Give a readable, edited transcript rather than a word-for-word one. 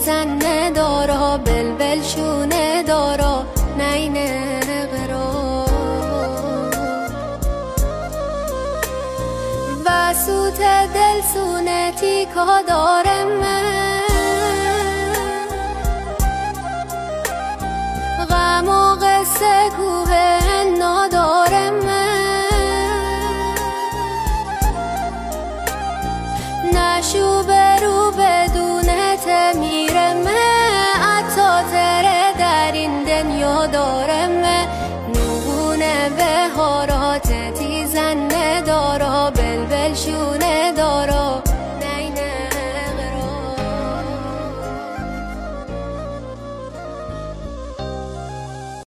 تیزن ندارا بلبل شونه دارا نینه قرار و سوت دل سونتی که دارم من غم و قصه کوه ندارم نشو برو بدون تمیرم عطا تره در این دنیا دارم نگونه بهارات تیزن ندارم